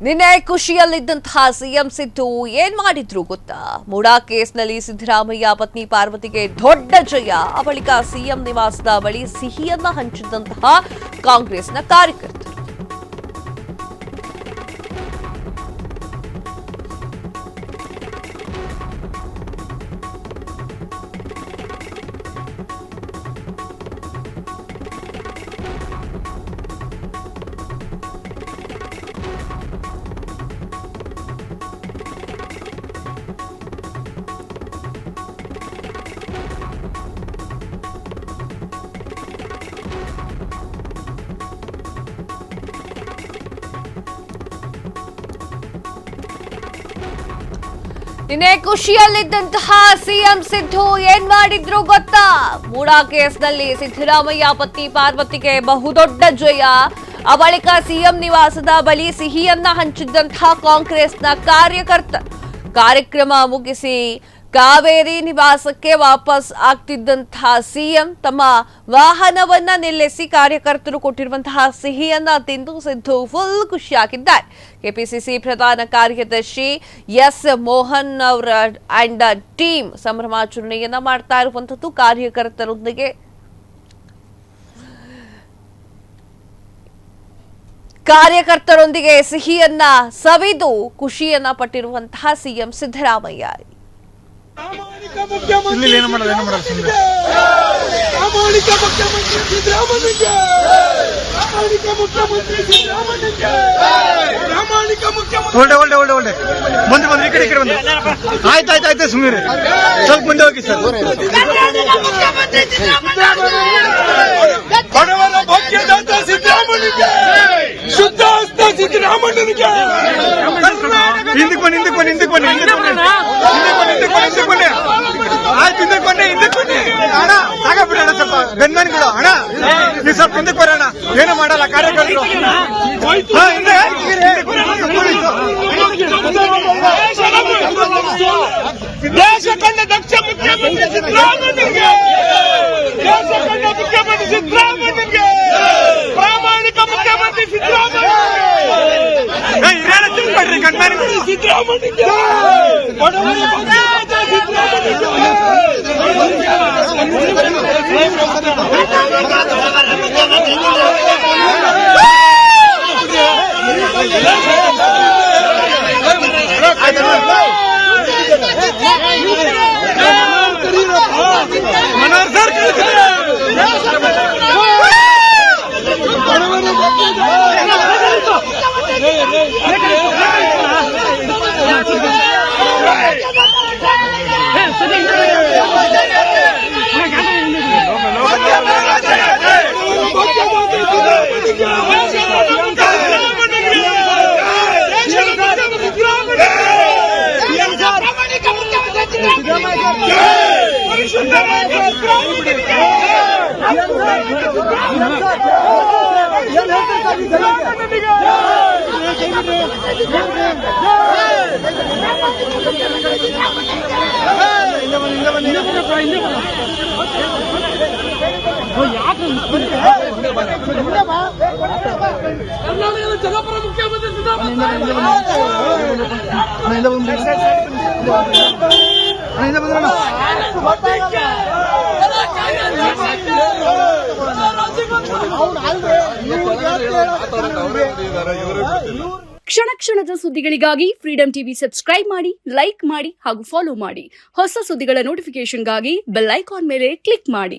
ನಿನ್ನೆ ಖುಷಿಯಲ್ಲಿದ್ದಂತಹ ಸಿಎಂ ಸಿದ್ದು ಏನ್ ಮಾಡಿದ್ರು ಗೊತ್ತಾ? ಮುಡಾ ಕೇಸ್ನಲ್ಲಿ ಸಿದ್ದರಾಮಯ್ಯ ಪತ್ನಿ ಪಾರ್ವತಿಗೆ ದೊಡ್ಡ ಜಯ. ಆ ಬಳಿಕ ಸಿಎಂ ನಿವಾಸದ ಬಳಿ ಸಿಹಿಯನ್ನ ಹಂಚಿದಂತಹ ಕಾಂಗ್ರೆಸ್ನ ಕಾರ್ಯಕರ್ತರು. ನಿನ್ನೆ ಖುಷಿಯಲ್ಲಿದ್ದಂತಹ ಸಿಎಂ ಸಿದ್ದು ಏನ್ ಮಾಡಿದ್ರು ಗೊತ್ತಾ? ಮುಡಾ ಕೇಸ್ನಲ್ಲಿ ಸಿದ್ದರಾಮಯ್ಯ ಪತ್ನಿ ಪಾರ್ವತಿಗೆ ಬಹುದೊಡ್ಡ ಜಯ. ಆ ಬಳಿಕ ಸಿಎಂ ನಿವಾಸದ ಬಳಿ ಸಿಹಿಯನ್ನ ಹಂಚಿದ್ದಂತಹ ಕಾಂಗ್ರೆಸ್ನ ಕಾರ್ಯಕ್ರಮ ಮುಗಿಸಿ ಕಾವೇರಿ ನಿವಾಸಕ್ಕೆ ವಾಪಸ್ ಆಗ್ತಿದ್ದಂತಹ ಸಿಎಂ ತಮ್ಮ ವಾಹನವನ್ನ ನಿಲ್ಲಿಸಿ ಕಾರ್ಯಕರ್ತರು ಕೊಟ್ಟಿರುವಂತಹ ಸಿಹಿಯನ್ನ ತಿಂದು ಸಿದ್ದು ಫುಲ್ ಖುಷಿಯಾಗಿದ್ದಾರೆ. ಕೆಪಿಸಿಸಿ ಪ್ರಧಾನ ಕಾರ್ಯದರ್ಶಿ ಎಸ್ ಮೋಹನ್ ಅವರ ಅಂಡ್ ಟೀಮ್ ಸಂಭ್ರಮಾಚರಣೆಯನ್ನ ಮಾಡ್ತಾ ಇರುವಂತದ್ದು. ಕಾರ್ಯಕರ್ತರೊಂದಿಗೆ ಸಿಹಿಯನ್ನ ಸವಿದು ಖುಷಿಯನ್ನ ಪಟ್ಟಿರುವಂತಹ ಸಿಎಂ ಸಿದ್ದರಾಮಯ್ಯ. ಒಳ್ಳೆ ಬಂದ್ರಿ ಈ ಕಡೆ ಬಂದು ಆಯ್ತಾಯ್ತಾಯ್ತು ಸುಮ್ಮನೆ ಸ್ವಲ್ಪ ಮುಂದೆ ಹೋಗಿ ಸರ್. ಬಡವರ ಭಾಗ್ಯದಾತ ಸಿದ್ದರಾಮಯ್ಯನಿಗೆ, ಶುದ್ಧ ಹಸ್ತ ಸಿದ್ದರಾಮಯ್ಯನಿಗೆ. ಹಿಂದಕ್ಕೆ ಬನ್ನಿ ಅಣ್ಣ, ಸಾಕಬಿಡೋಣ ಸ್ವಲ್ಪ ಬೆನ್ಮನ್ಗಳು. ಅಣ್ಣ ನೀವು ಸ್ವಲ್ಪ ಹಿಂದಕ್ಕೆ ಬರೋಣ, ಏನು ಮಾಡಲ್ಲ ಕಾರ್ಯಕರ್ತರು. ದೇಶ ಕಂಡ ದಕ್ಷ ಮುಖ್ಯಮಂತ್ರಿ ಸಿದ್ದರಾಮಯ್ಯನಿಗೆ, ದೇಶ ಕಂಡ ಮುಖ್ಯಮಂತ್ರಿ ಸಿದ್ದರಾಮಯ್ಯನಿಗೆ, ಪ್ರಾಮಾಣಿಕ ಮುಖ್ಯಮಂತ್ರಿ ಸಿದ್ದರಾಮಯ್ಯ. ಗಣ್ಮನ್ಗಳು ಸಿದ್ದರಾಮಯ್ಯನಿಗೆ, ಬಡವರ ಭಾಗ್ಯದಾತ ಸಿದ್ದರಾಮಯ್ಯನಿಗೆ. ಕರ್ನಾಟಕದ ಜನಪರ ಮುಖ್ಯಮಂತ್ರಿ ಕ್ಷಣ ಕ್ಷಣದ ಸುದ್ದಿಗಳಿಗಾಗಿ ಫ್ರೀಡಂ ಟಿವಿ ಸಬ್ಸ್ಕ್ರೈಬ್ ಮಾಡಿ, ಲೈಕ್ ಮಾಡಿ ಹಾಗೂ ಫಾಲೋ ಮಾಡಿ. ಹೊಸ ಸುದ್ದಿಗಳ ನೋಟಿಫಿಕೇಶನ್ಗಾಗಿ ಬೆಲ್ ಐಕಾನ್ ಮೇಲೆ ಕ್ಲಿಕ್ ಮಾಡಿ.